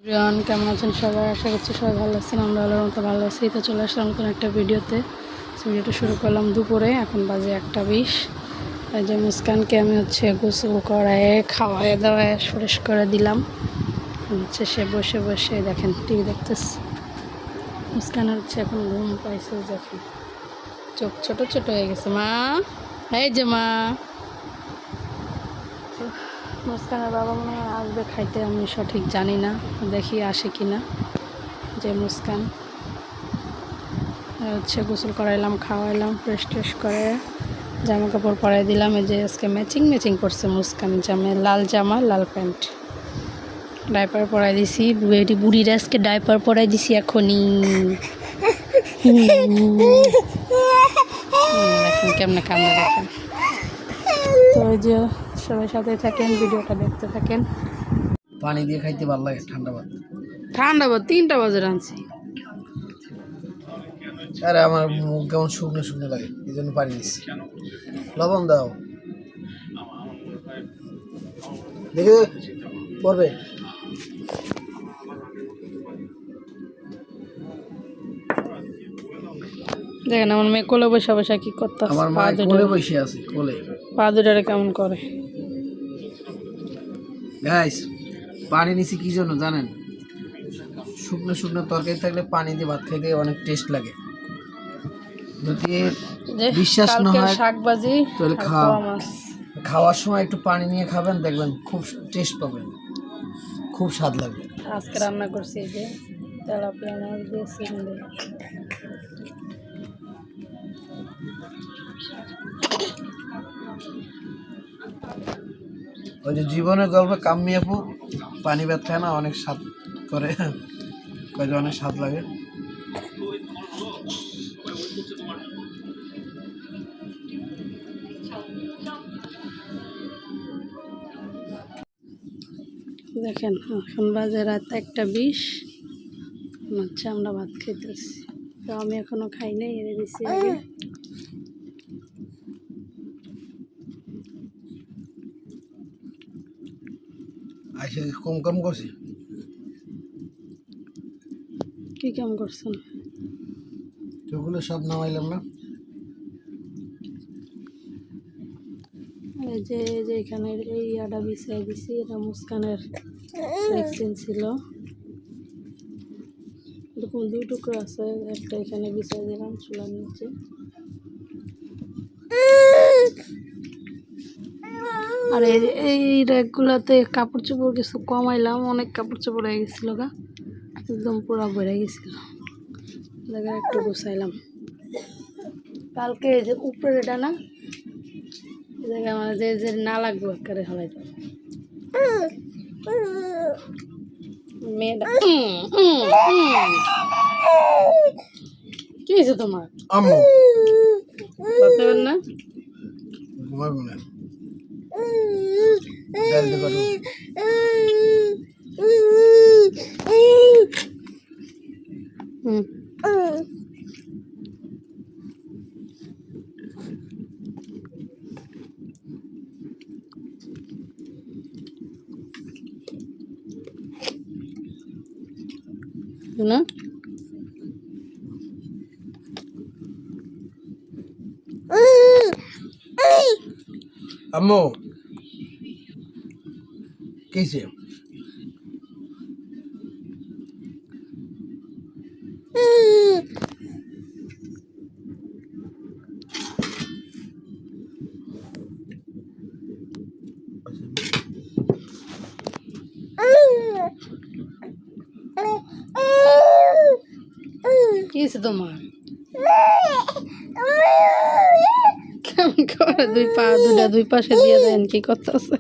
রিয়ান কেমন আছেন সবাই? আশা করছি সবাই ভালো আছেন। আমরা আল্লাহর মতো ভালো আছি। তো চলে আসলাম নতুন একটা ভিডিওতে। ভিডিওটা শুরু করলাম দুপুরে, এখন বাজে 1:20। এই যে মুস্কানকে আমি গোসল করায় খাওয়ায় দাওয়ায় ফ্রেশ করে দিলাম। সে বসে বসে দেখেন টিভি দেখতেছে। মুস্কান এখন ঘুম পাইছে, দেখেন চোখ ছোট ছোট হয়ে গেছে। মা, এই যে মা। মুস্কানের বাবা মনে হয় আসবে খাইতে, আমি সঠিক জানি না, দেখি আসে কি না। যে মুস্কান গোসল করাইলাম, খাওয়াইলাম, ফ্রেশ ট্রেশ করে জামা কাপড় পরাই দিলাম। এই যে আজকে ম্যাচিং করছে মুস্কান, লাল জামা লাল প্যান্ট। ডাইপার পরাই দিছি, বুড়ির আজকে ডাইপার পরাই দিছি এখনই। দেখেন কেমনে কান্না, দেখেন। তো ওই যে সবাই সাথে থাকেন, ভিডিওটা দেখতে থাকেন। পানি দিয়ে খাইতে ভালো লাগে, ঠান্ডা ভাত। 3টা বাজে রাঁধছি। আরে আমার মুখ কেমন শুকনো শুকনো লাগে, এই জন্য পানি দিচ্ছি। লবণ দাও, দেখে পড়বে। দেখেন আমার মেয়ে কোলে বসে বসে কি করতে, আমার মা কোলে বসে আছে, কোলে পা দুটারে কেমন করে। গাইস, পানি নিছি কি জন্য জানেন? শুকনো শুকনো তরকারি থাকলে পানি দিয়ে ভাত খাইতে অনেক টেস্ট লাগে। যদি বিশ্বাস না হয় শাকভাজি তাহলে খাওয়ার সময় একটু পানি নিয়ে খাবেন, দেখবেন খুব টেস্ট পাবেন, খুব স্বাদ লাগবে। আজকে রান্না করছি এই যে তেলাপিয়া মাছ দিয়ে চিংড়ি। ওই যে জীবনের গল্পে কাম্মি আপু পানি ভাত খায় না, অনেক স্বাদ করে, অনেক স্বাদ লাগে। দেখেন এখন বাজে রাত 1:20। আমরা ভাত খাইতেছি। তো আমি এখনো খাই নাই, এনে দিচ্ছি আগে। আইসে কম করছি। কি কাম করছেন? সেগুলো সব নামাইলাম না। এই যে এখানে এই ইয়াটা বিছাই দিছি, এটা মুস্কানের ভ্যাকসিন ছিল। এরকম 2 টুকরো আছে, একটা এখানে বিছাই দিলাম চুলার নিচে। আর এই র্যাকগুলোতে কাপড় চোপড় কিছু কমাইলাম, অনেক কাপড় চোপড় হয়ে গেছিলো গা, একদম পুরো ভরে গেছিল। জায়গা একটু গুছাইলাম। কালকে এই যে উপরে এটা না, এই জায়গায় আমার যে না লাগবে একেবারে হলাই মেয়েটা। কি হয়েছে তোমার? আম্মু বলতে না ঘুমাবো না, ডাল দিয়ে কাটো। না আম্মু কেছে কি হয়েছে তোমার? কেমন করে দুই পাশে দিয়ে দেন, কি করতেছে?